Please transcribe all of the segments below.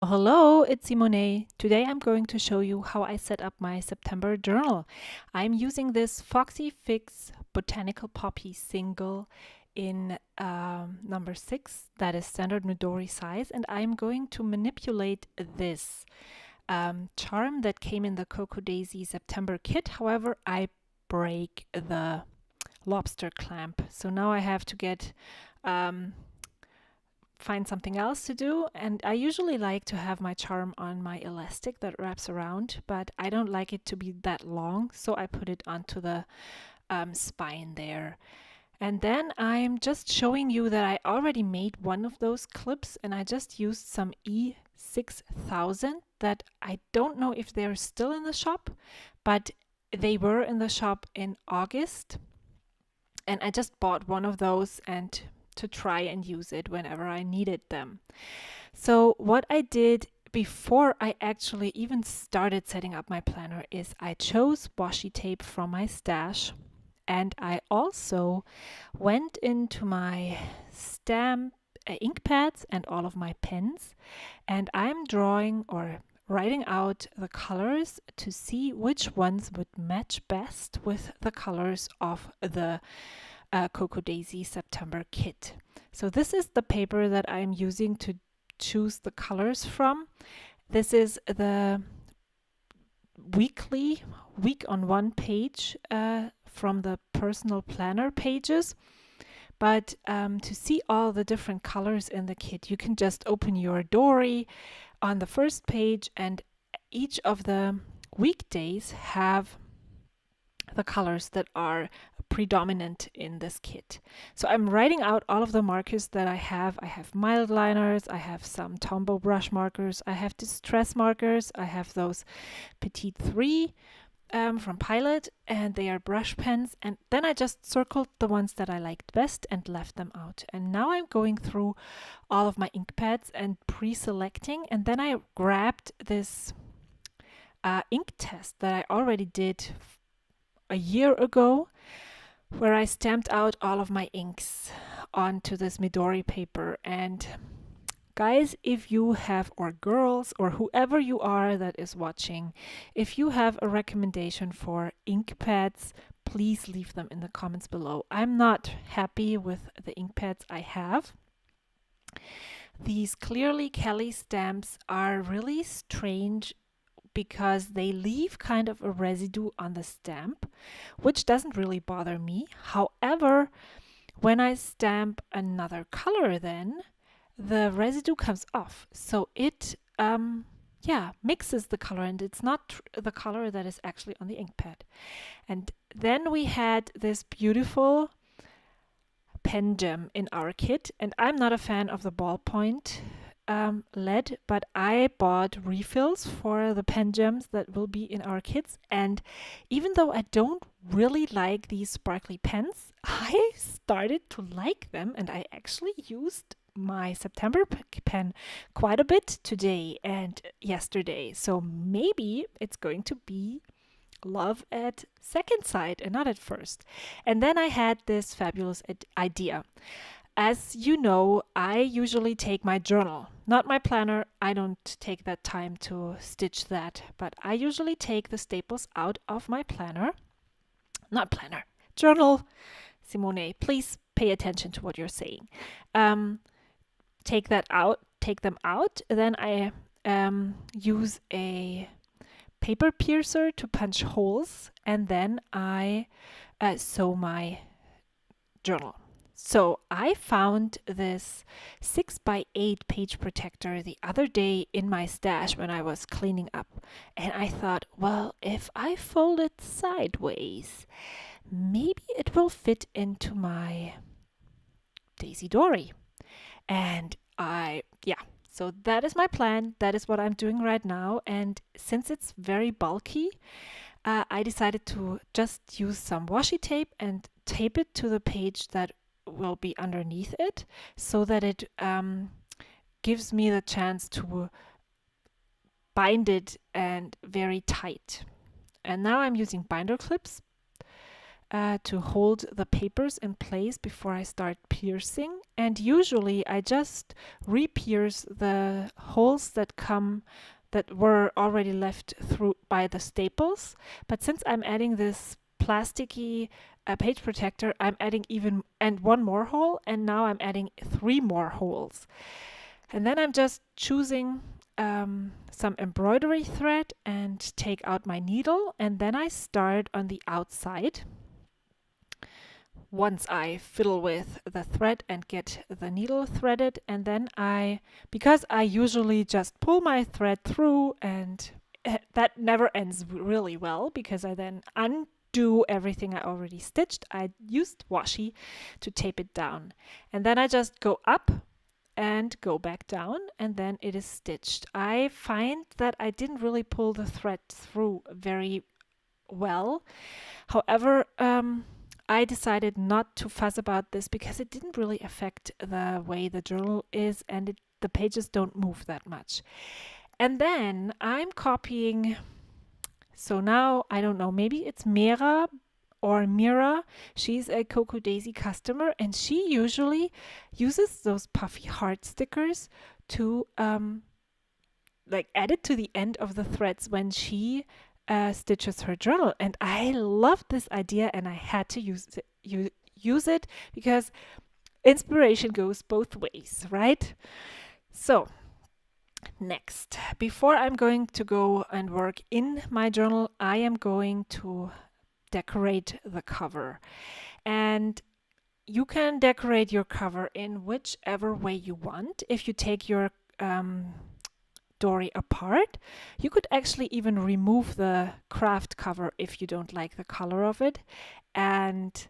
Hello, it's Simone. Today I'm going to show you how I set up my September journal. I'm using this foxyfix Botanical Poppy single in number 6, that is standard Midori size, and I'm going to manipulate this charm that came in the Cocoa Daisy September kit. However, I break the lobster clamp, so now I have to find something else to do. And I usually like to have my charm on my elastic that wraps around, but I don't like it to be that long, so I put it onto the spine there. And then I'm just showing you that I already made one of those clips, and I just used some E6000 that I don't know if they're still in the shop, but they were in the shop in August, and I just bought one of those and to try and use it whenever I needed them. So what I did before I actually even started setting up my planner is I chose washi tape from my stash, and I also went into my stamp ink pads and all of my pens, and I'm drawing or writing out the colors to see which ones would match best with the colors of the Cocoa Daisy September kit. So this is the paper that I'm using to choose the colors from. This is the week on one page from the personal planner pages. But to see all the different colors in the kit, you can just open your dory on the first page, and each of the weekdays have the colors that are predominant in this kit. So I'm writing out all of the markers that I have. I have mild liners, I have some Tombow brush markers, I have distress markers, I have those Petite 3 from Pilot, and they are brush pens. And then I just circled the ones that I liked best and left them out. And now I'm going through all of my ink pads and pre-selecting, and then I grabbed this ink test that I already did a year ago, where I stamped out all of my inks onto this Midori paper. And guys, if you have, or girls, or whoever you are that is watching, if you have a recommendation for ink pads, please leave them in the comments below. I'm not happy with the ink pads I have. These Clearly Kelly stamps are really strange because they leave kind of a residue on the stamp, which doesn't really bother me. However, when I stamp another color, then the residue comes off. So it mixes the color, and it's not the color that is actually on the ink pad. And then we had this beautiful pen gem in our kit, and I'm not a fan of the ballpoint lead, but I bought refills for the pen gems that will be in our kits. And even though I don't really like these sparkly pens, I started to like them, and I actually used my September pen quite a bit today and yesterday. So maybe it's going to be love at second sight and not at first. And then I had this fabulous idea. As you know, I usually take my journal, not my planner. I don't take that time to stitch that, but I usually take the staples out of my journal. Simone, please pay attention to what you're saying. Take them out. Then I use a paper piercer to punch holes, and then I sew my journal. So I found this 6x8 page protector the other day in my stash when I was cleaning up. And I thought, well, if I fold it sideways, maybe it will fit into my Daisy Dory. And so that is my plan. That is what I'm doing right now. And since it's very bulky, I decided to just use some washi tape and tape it to the page that will be underneath it, so that it gives me the chance to bind it and very tight. And now I'm using binder clips to hold the papers in place before I start piercing. And usually I just re-pierce the holes that were already left through by the staples. But since I'm adding this plasticky page protector, I'm adding one more hole, and now I'm adding 3 more holes. And then I'm just choosing some embroidery thread and take out my needle, and then I start on the outside. Once I fiddle with the thread and get the needle threaded, and then because I usually just pull my thread through, and that never ends really well because I then undo everything I already stitched. I used washi to tape it down, and then I just go up and go back down, and then it is stitched. I find that I didn't really pull the thread through very well. However, I decided not to fuss about this because it didn't really affect the way the journal is, and the pages don't move that much. And then I'm copying, so now I don't know, maybe it's Mira or Mira. She's a Coco Daisy customer, and she usually uses those puffy heart stickers to like add it to the end of the threads when she stitches her journal. And I loved this idea, and I had to use it because inspiration goes both ways, right? So next, before I'm going to go and work in my journal, I am going to decorate the cover. And you can decorate your cover in whichever way you want. If you take your dory apart, you could actually even remove the craft cover if you don't like the color of it, and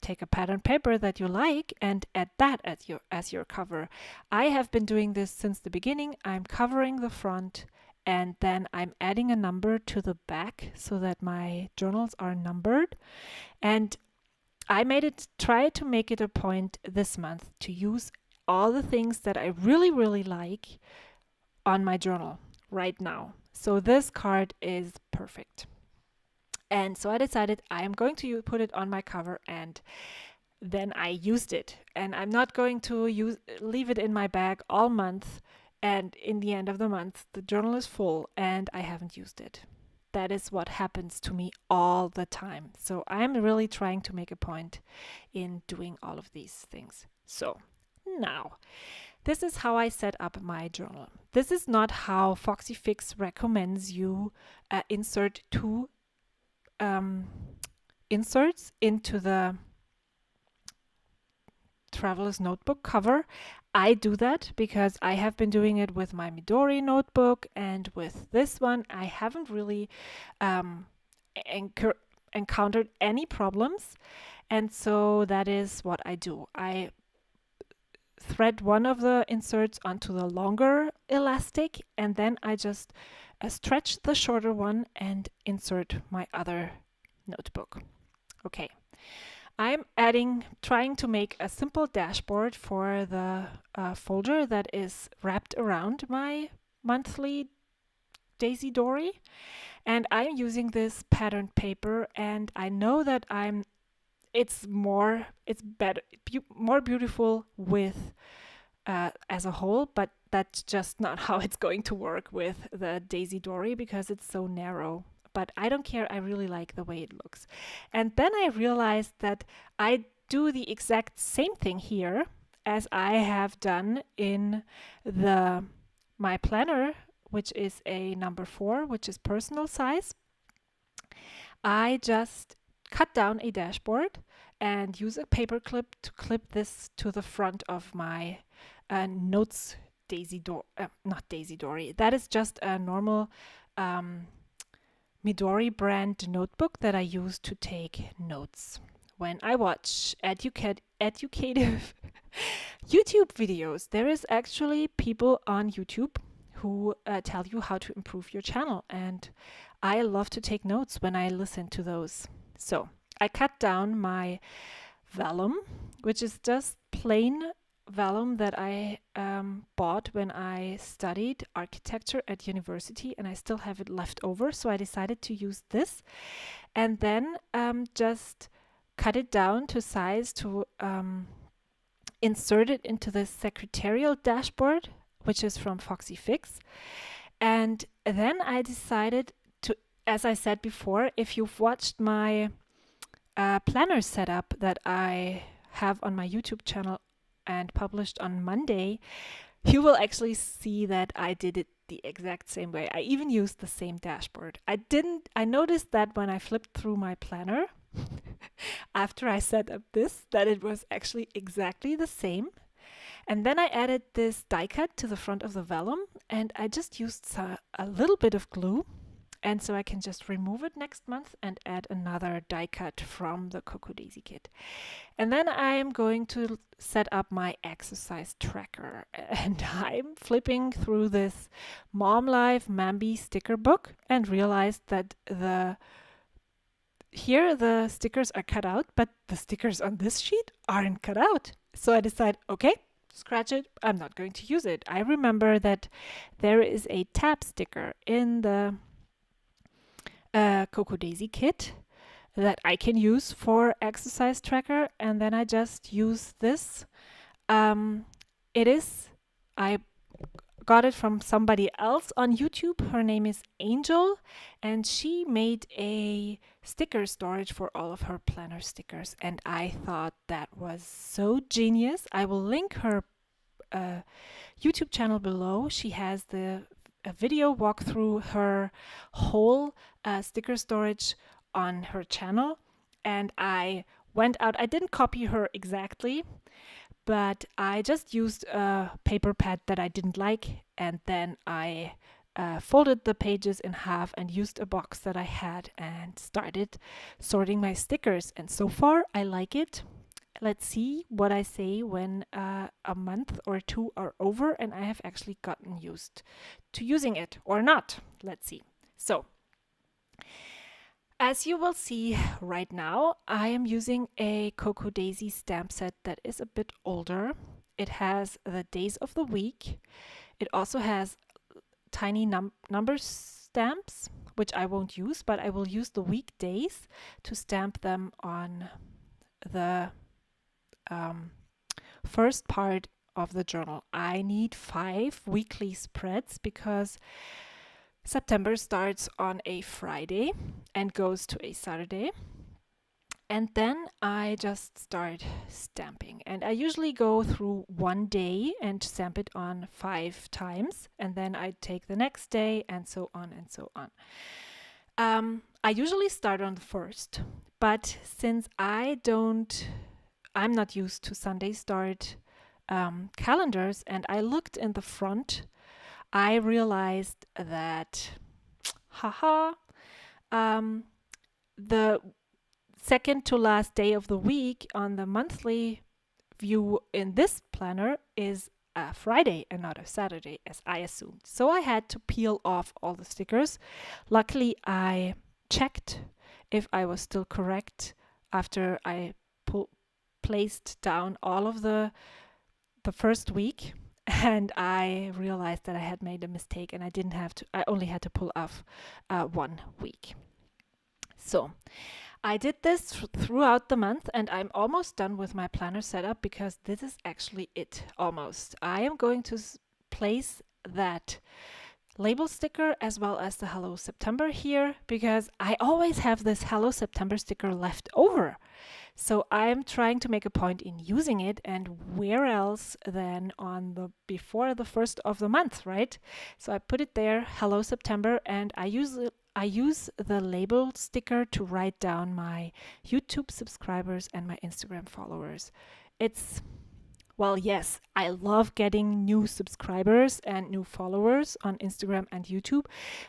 take a pattern paper that you like and add that as your cover. I have been doing this since the beginning. I'm covering the front, and then I'm adding a number to the back so that my journals are numbered. And I try to make it a point this month to use all the things that I really, really like on my journal right now. So this card is perfect. And so I decided I am going to put it on my cover, and then I used it. And I'm not going to leave it in my bag all month, and in the end of the month the journal is full and I haven't used it. That is what happens to me all the time. So I'm really trying to make a point in doing all of these things. So now, this is how I set up my journal. This is not how foxyfix recommends you insert 2 inserts into the traveler's notebook cover. I do that because I have been doing it with my Midori notebook, and with this one I haven't really encountered any problems, and so that is what I do. I thread one of the inserts onto the longer elastic, and then I just stretch the shorter one and insert my other notebook. Okay, I'm trying to make a simple dashboard for the folder that is wrapped around my monthly Daisy Dory, and I'm using this patterned paper, and I know that it's more beautiful with as a whole, but that's just not how it's going to work with the Daisy Dory because it's so narrow. But I don't care, I really like the way it looks. And then I realized that I do the exact same thing here as I have done in my planner, which is a number 4, which is personal size. I just cut down a dashboard and use a paper clip to clip this to the front of my notes not Daisy Dory. That is just a normal Midori brand notebook that I use to take notes when I watch educative YouTube videos. There is actually people on YouTube who tell you how to improve your channel, and I love to take notes when I listen to those. So I cut down my vellum, which is just plain vellum that I bought when I studied architecture at university, and I still have it left over, so I decided to use this, and then just cut it down to size to insert it into the secretarial dashboard, which is from foxyfix. And then I decided to, as I said before, if you've watched my planner setup that I have on my YouTube channel and published on Monday, you will actually see that I did it the exact same way. I even used the same dashboard. I noticed that when I flipped through my planner after I set up this, that it was actually exactly the same. And then I added this die cut to the front of the vellum, and I just used a little bit of glue. And so I can just remove it next month and add another die cut from the Coco Daisy kit. And then I'm going to set up my exercise tracker. And I'm flipping through this Mom Life Mambi sticker book and realized that here the stickers are cut out, but the stickers on this sheet aren't cut out. So I decided, okay, scratch it. I'm not going to use it. I remember that there is a tab sticker in the Coco Daisy kit that I can use for exercise tracker, and then I just use this. I got it from somebody else on YouTube. Her name is Angel, and she made a sticker storage for all of her planner stickers, and I thought that was so genius. I will link her YouTube channel below. She has a video walk through her whole sticker storage on her channel, and I went out. I didn't copy her exactly, but I just used a paper pad that I didn't like, and then I folded the pages in half and used a box that I had and started sorting my stickers. And so far, I like it. Let's see what I say when a month or two are over and I have actually gotten used to using it or not. Let's see. So, as you will see right now, I am using a Coco Daisy stamp set that is a bit older. It has the days of the week. It also has tiny number stamps, which I won't use, but I will use the weekdays to stamp them on the first part of the journal. I need 5 weekly spreads because September starts on a Friday and goes to a Saturday. And then I just start stamping. And I usually go through one day and stamp it on 5 times. And then I take the next day and so on and so on. I usually start on the first. But since I'm not used to Sunday start calendars, and I looked in the front, I realized that, the second to last day of the week on the monthly view in this planner is a Friday and not a Saturday, as I assumed. So I had to peel off all the stickers. Luckily, I checked if I was still correct after I placed down all of the first week, and I realized that I had made a mistake and I only had to pull off 1 week. So I did this throughout the month, and I'm almost done with my planner setup because this is actually it, almost. I am going to place that label sticker as well as the Hello September here because I always have this Hello September sticker left over. So I'm trying to make a point in using it, and where else than before the first of the month, right? So I put it there, Hello September, and I use the label sticker to write down my YouTube subscribers and my Instagram followers. Yes, I love getting new subscribers and new followers on Instagram and YouTube,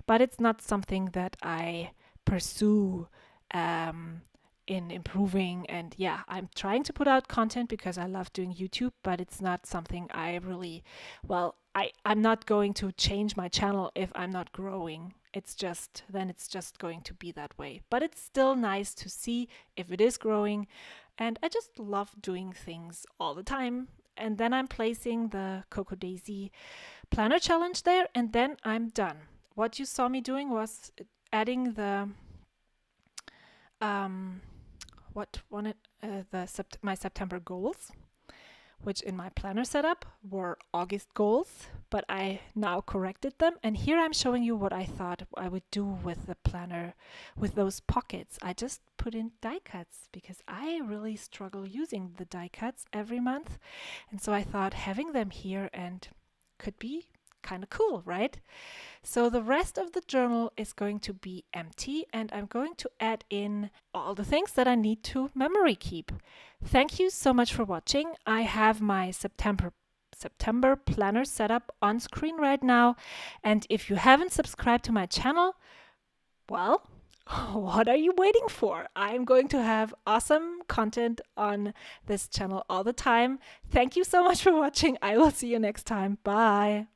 but it's not something that I pursue in improving. And yeah, I'm trying to put out content because I love doing YouTube, but it's not something I really, I'm not going to change my channel if I'm not growing. It's just going to be that way. But it's still nice to see if it is growing. And I just love doing things all the time. and then I'm placing the Cocoa Daisy planner challenge there, and then I'm done. What you saw me doing was adding the my September goals, which in my planner setup were August goals, but I now corrected them. And here I'm showing you what I thought I would do with the planner, with those pockets. I just put in die cuts because I really struggle using the die cuts every month. And so I thought having them here and could be kind of cool, right? So the rest of the journal is going to be empty, and I'm going to add in all the things that I need to memory keep. Thank you so much for watching. I have my September planner set up on screen right now, and if you haven't subscribed to my channel, well, what are you waiting for? I'm going to have awesome content on this channel all the time. Thank you so much for watching. I will see you next time. Bye.